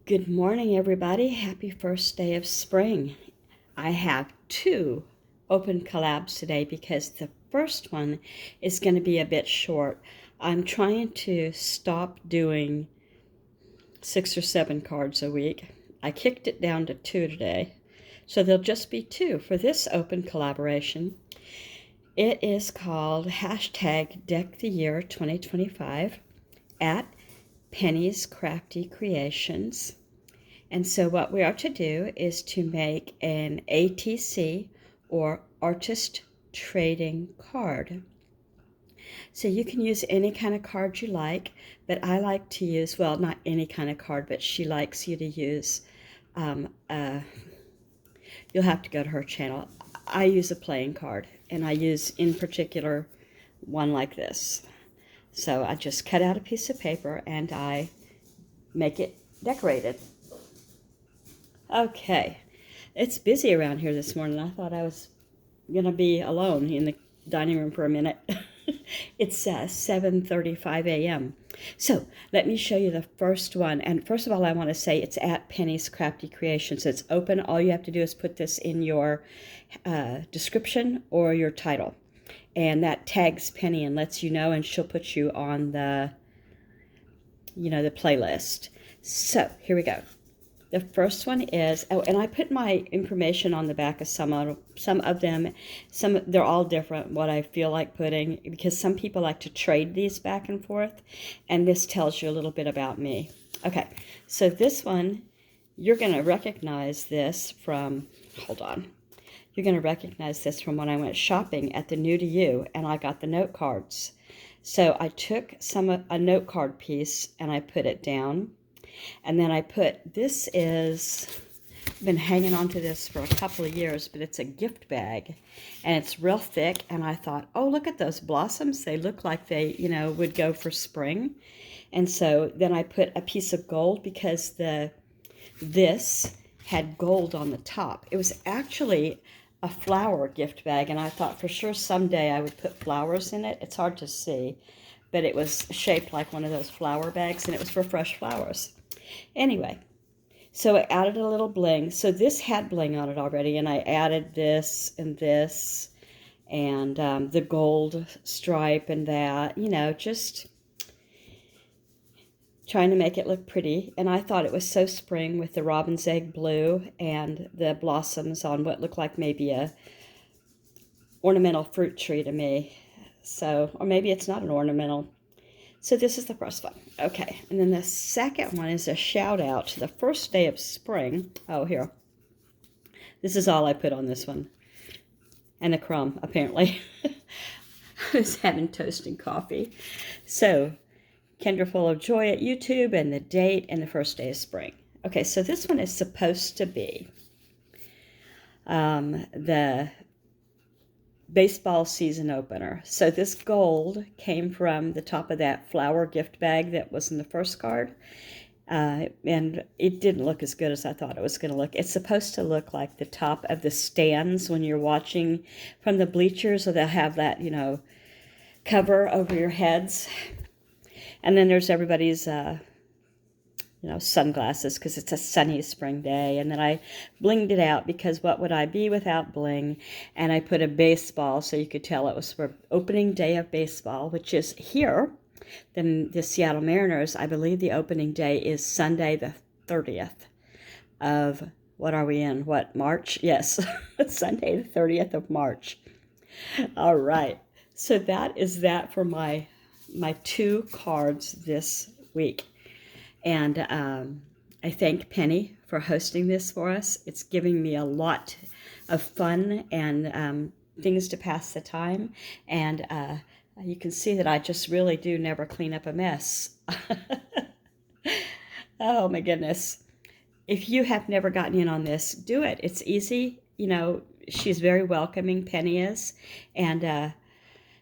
Good morning, everybody. Happy first day of spring. I have two open collabs today because the first one is going to be a bit short. I'm trying to stop doing 6 or 7 cards a week. I kicked it down to 2 today, so there'll just be 2 for this open collaboration. It is called hashtag Deck the Year 2025 at Penny's Crafty Creations. And so what we are to do is to make an ATC or artist trading card. So you can use any kind of card you like, but I like to use, well, not any kind of card, but she likes you to use, you'll have to go to her channel. I use a playing card, and I use in particular one like this. So I just cut out a piece of paper and I make it decorated. Okay, it's busy around here this morning. I thought I was going to be alone in the dining room for a minute. It's 7:35 a.m. So let me show you the first one. And first of all, I want to say it's at Penny's Crafty Creations. It's open. All you have to do is put this in your description or your title. And that tags Penny and lets you know, and she'll put you on the, the playlist. So here we go. The first one is, oh, and I put my information on the back of some of them. They're all different, what I feel like putting, because some people like to trade these back and forth, and this tells you a little bit about me. Okay, so this one, you're going to recognize this from, hold on. You're going to recognize this from when I went shopping at the New to You, and I got the note cards. So I took a note card piece, and I put it down. And then I put, this is, I've been hanging on to this for a couple of years, but it's a gift bag, and it's real thick, and I thought, oh, look at those blossoms. They look like they, would go for spring. And so then I put a piece of gold because this had gold on the top. It was actually a flower gift bag, and I thought for sure someday I would put flowers in it. It's hard to see, but it was shaped like one of those flower bags, and it was for fresh flowers. Anyway, so I added a little bling. So this had bling on it already, and I added this and the gold stripe and that, just trying to make it look pretty. And I thought it was so spring with the robin's egg blue and the blossoms on what looked like maybe a ornamental fruit tree to me. So, or maybe it's not an ornamental. So this is the first one. Okay, and then the second one is a shout out to the first day of spring. Oh, here. This is all I put on this one. And a crumb, apparently. I was having toast and coffee. So, Kendra Full of Joy at YouTube, and the date, and the first day of spring. Okay, so this one is supposed to be the baseball season opener. So this gold came from the top of that flower gift bag that was in the first card. And it didn't look as good as I thought it was going to look. It's supposed to look like the top of the stands when you're watching from the bleachers, so they'll have that, cover over your heads. And then there's everybody's sunglasses because it's a sunny spring day. And then I blinged it out because what would I be without bling? And I put a baseball so you could tell it was for opening day of baseball, which is here. Then the Seattle Mariners, I believe the opening day is Sunday the 30th of, what are we in? What, March? Yes, Sunday the 30th of March. All right. So that is that for my 2 cards this week. And I thank Penny for hosting this for us. It's giving me a lot of fun and things to pass the time. And you can see that I just really do never clean up a mess. Oh, my goodness. If you have never gotten in on this, do it. It's easy. She's very welcoming, Penny is. And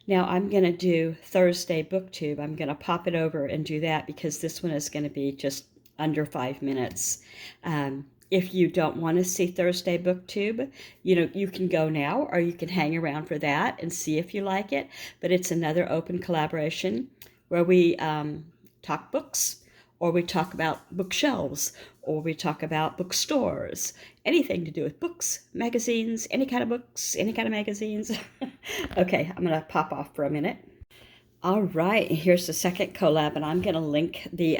now I'm going to do Thursday BookTube. I'm going to pop it over and do that because this one is going to be just under 5 minutes. If you don't want to see Thursday BookTube, you can go now, or you can hang around for that and see if you like it. But it's another open collaboration where we talk books or we talk about bookshelves, or we talk about bookstores, anything to do with books, magazines, any kind of books, any kind of magazines. Okay, I'm going to pop off for a minute. All right, here's the second collab, and I'm going to link the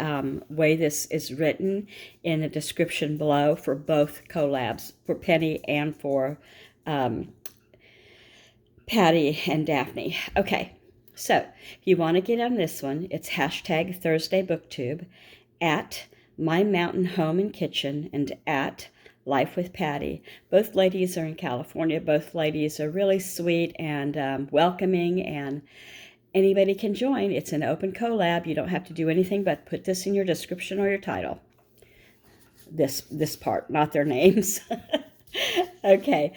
way this is written in the description below for both collabs, for Penny and for Patti and Daphne. Okay, so if you want to get on this one, it's hashtag Thursday BookTube, at My Mountain Home and Kitchen, and at Life with Patti. Both ladies are in California. Both ladies are really sweet and welcoming, and anybody can join. It's an open collab. You don't have to do anything but put this in your description or your title. This part, not their names. Okay,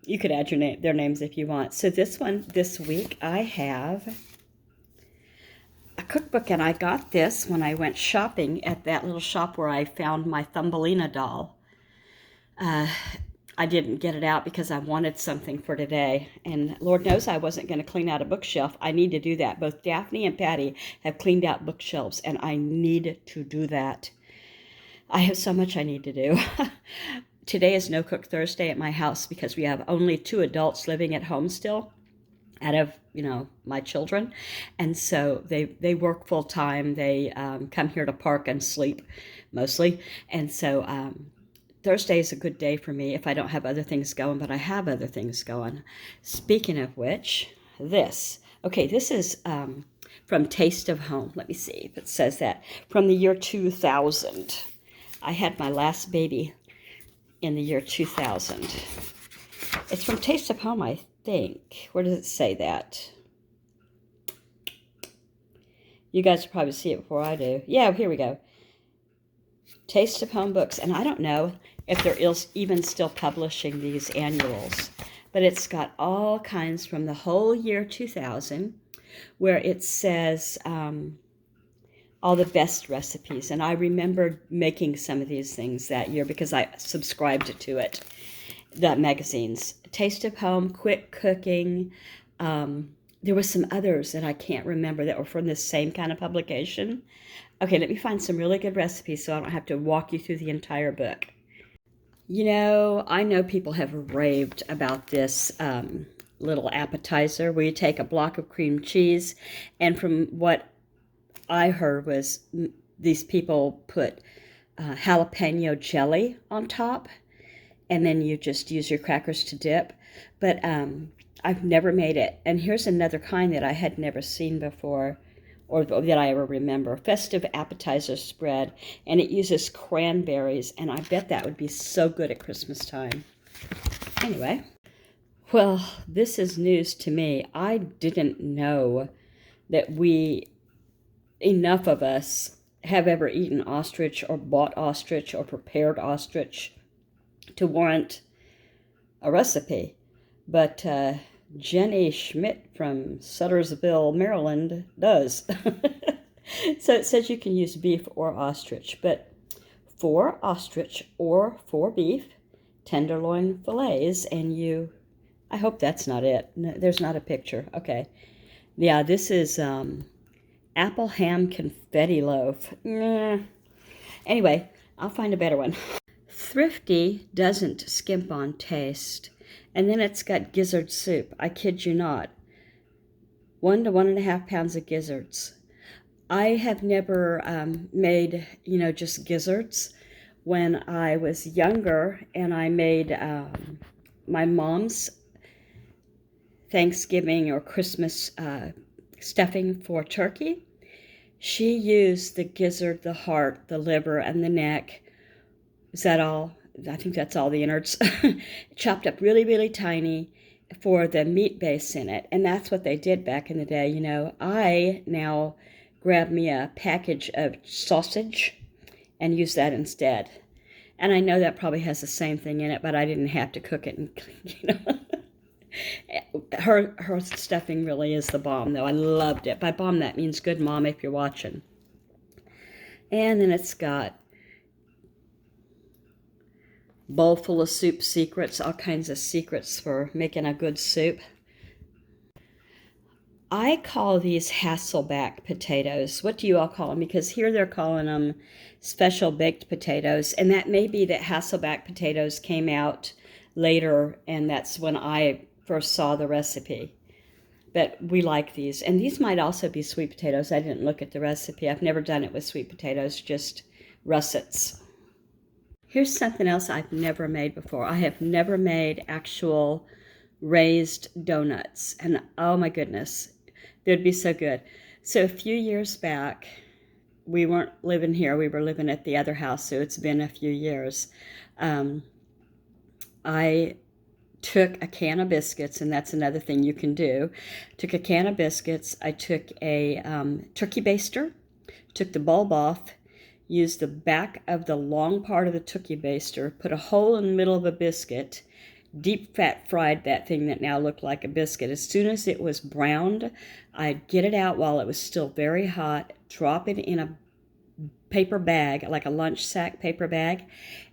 you could add their names if you want. So this week I have a cookbook, and I got this when I went shopping at that little shop where I found my Thumbelina doll. I didn't get it out because I wanted something for today, and Lord knows I wasn't going to clean out a bookshelf. I need to do that. Both Daphne and Patti have cleaned out bookshelves, and I need to do that. I have so much I need to do. Today is No Cook Thursday at my house because we have only 2 adults living at home still out of, my children. And so they work full time. They come here to park and sleep mostly. And so Thursday is a good day for me if I don't have other things going, but I have other things going. Speaking of which, this is from Taste of Home. Let me see if it says that. From the year 2000. I had my last baby in the year 2000. It's from Taste of Home, I think. Where does it say that? You guys will probably see it before I do. Yeah, here we go. Taste of Home books. And I don't know if they're even still publishing these annuals, but it's got all kinds from the whole year 2000, where it says all the best recipes. And I remember making some of these things that year because I subscribed to it, the magazines. Taste of Home, Quick Cooking. There were some others that I can't remember that were from the same kind of publication. Okay, let me find some really good recipes so I don't have to walk you through the entire book. I know people have raved about this little appetizer where you take a block of cream cheese, and from what I heard was these people put jalapeno jelly on top, and then you just use your crackers to dip. But I've never made it. And here's another kind that I had never seen before, or that I ever remember. Festive appetizer spread, and it uses cranberries, and I bet that would be so good at Christmas time. Anyway, well, this is news to me. I didn't know that enough of us have ever eaten ostrich or bought ostrich or prepared ostrich to warrant a recipe. But Jenny Schmidt from Suttersville, Maryland does. So it says you can use beef or ostrich, but for ostrich or for beef, tenderloin fillets, and I hope that's not it. No, there's not a picture. Okay. Yeah, this is apple ham confetti loaf. Anyway, I'll find a better one. Thrifty doesn't skimp on taste. And then it's got gizzard soup. I kid you not. 1 to 1.5 pounds of gizzards. I have never made, just gizzards. When I was younger and I made my mom's Thanksgiving or Christmas stuffing for turkey, she used the gizzard, the heart, the liver, and the neck. Is that all? I think that's all the innards. Chopped up really, really tiny for the meat base in it. And that's what they did back in the day. I now grab me a package of sausage and use that instead. And I know that probably has the same thing in it, but I didn't have to cook it. And, her stuffing really is the bomb, though. I loved it. By bomb, that means good, Mom, if you're watching. And then it's got bowl full of soup secrets, all kinds of secrets for making a good soup. I call these Hasselback potatoes. What do you all call them? Because here they're calling them special baked potatoes. And that may be that Hasselback potatoes came out later, and that's when I first saw the recipe. But we like these. And these might also be sweet potatoes. I didn't look at the recipe. I've never done it with sweet potatoes, just russets. Here's something else I've never made before. I have never made actual raised donuts. And oh my goodness, they'd be so good. So a few years back, we weren't living here. We were living at the other house, so it's been a few years. I took a can of biscuits, and that's another thing you can do. Took a can of biscuits. I took a turkey baster, took the bulb off, used the back of the long part of the turkey baster, put a hole in the middle of a biscuit, deep fat fried that thing that now looked like a biscuit. As soon as it was browned, I'd get it out while it was still very hot, drop it in a paper bag, like a lunch sack paper bag,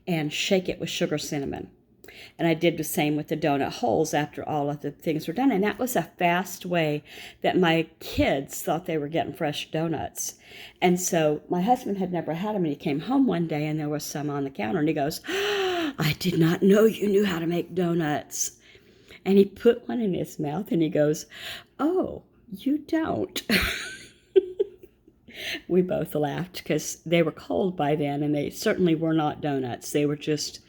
and shake it with sugar cinnamon. And I did the same with the donut holes after all of the things were done. And that was a fast way that my kids thought they were getting fresh donuts. And so my husband had never had them, and he came home one day and there was some on the counter, and he goes, I did not know you knew how to make donuts. And he put one in his mouth and he goes, oh, you don't. We both laughed because they were cold by then, and they certainly were not donuts. They were just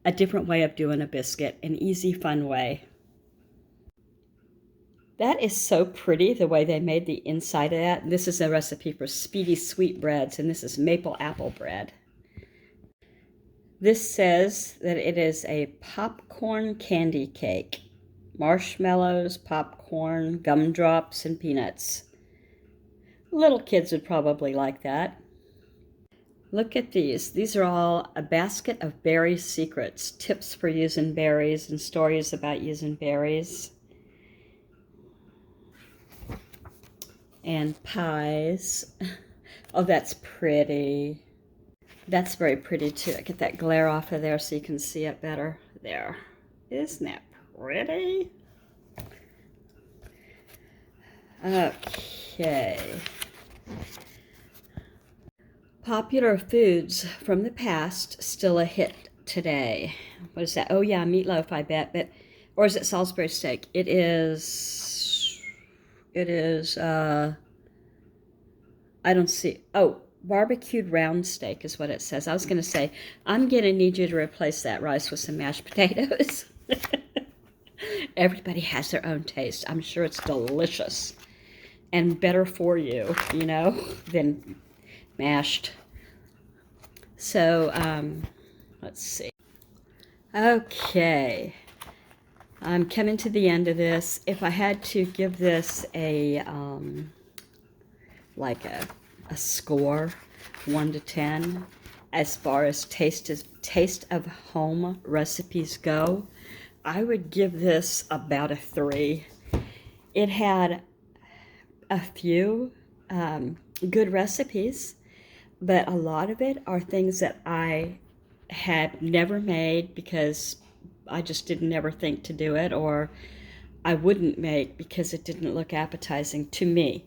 a different way of doing a biscuit, an easy, fun way. That is so pretty, the way they made the inside of that. This is a recipe for speedy sweetbreads, and this is maple apple bread. This says that it is a popcorn candy cake. Marshmallows, popcorn, gumdrops, and peanuts. Little kids would probably like that. Look at these. These are all a basket of berry secrets, tips for using berries and stories about using berries. And pies. Oh, that's pretty. That's very pretty too. Get that glare off of there so you can see it better. There. Isn't that pretty? Okay. Popular foods from the past, still a hit today. What is that? Oh yeah, meatloaf, I bet. But, or is it Salisbury steak? It is, I don't see. Oh, barbecued round steak is what it says. I was going to say, I'm going to need you to replace that rice with some mashed potatoes. Everybody has their own taste. I'm sure it's delicious and better for you, you know, than mashed. So, let's see. Okay. I'm coming to the end of this. If I had to give this a, like a score, 1 to 10, as far as taste of home recipes go, I would give this about a 3. It had a few good recipes, but a lot of it are things that I had never made because I just didn't ever think to do it, or I wouldn't make because it didn't look appetizing to me,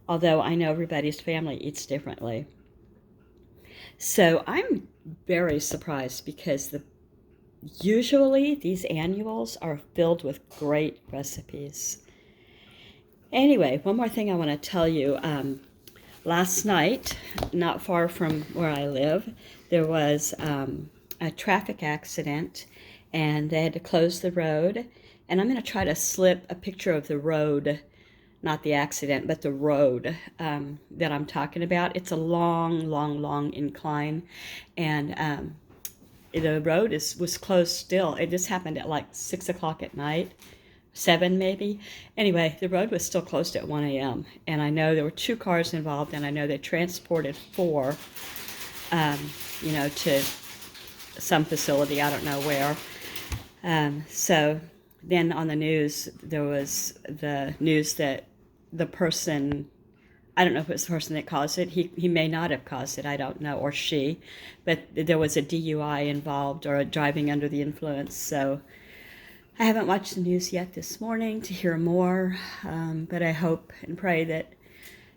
although I know everybody's family eats differently. So I'm very surprised because usually these annuals are filled with great recipes. Anyway, one more thing I want to tell you. Last night, not far from where I live, there was a traffic accident, and they had to close the road. And I'm going to try to slip a picture of the road, not the accident, but the road that I'm talking about. It's a long, long, long incline, and the road was closed still. It just happened at like 6 o'clock at night. 7 maybe. Anyway, the road was still closed at 1 a.m. And I know there were 2 cars involved, and I know they transported 4, to some facility, I don't know where. So then on the news, there was the news that the person, I don't know if it was the person that caused it, he may not have caused it, I don't know, or she, but there was a DUI involved, or a driving under the influence. So I haven't watched the news yet this morning to hear more, but I hope and pray that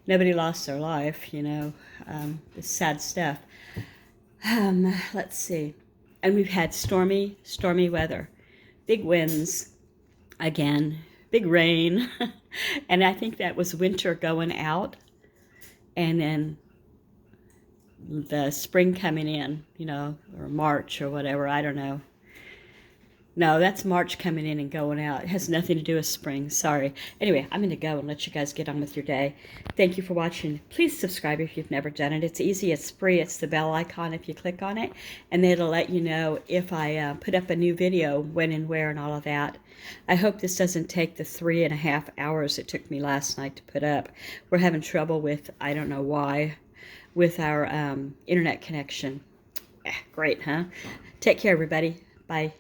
nobody lost their life, you know, it's sad stuff. Let's see. And we've had stormy weather, big winds again, big rain. And I think that was winter going out and then the spring coming in, you know, or March or whatever, I don't know. No, that's March coming in and going out. It has nothing to do with spring. Sorry. Anyway, I'm going to go and let you guys get on with your day. Thank you for watching. Please subscribe if you've never done it. It's easy. It's free. It's the bell icon if you click on it. And it'll let you know if I put up a new video, when and where and all of that. I hope this doesn't take the 3.5 hours it took me last night to put up. We're having trouble with, I don't know why, with our internet connection. Great, huh? Take care, everybody. Bye.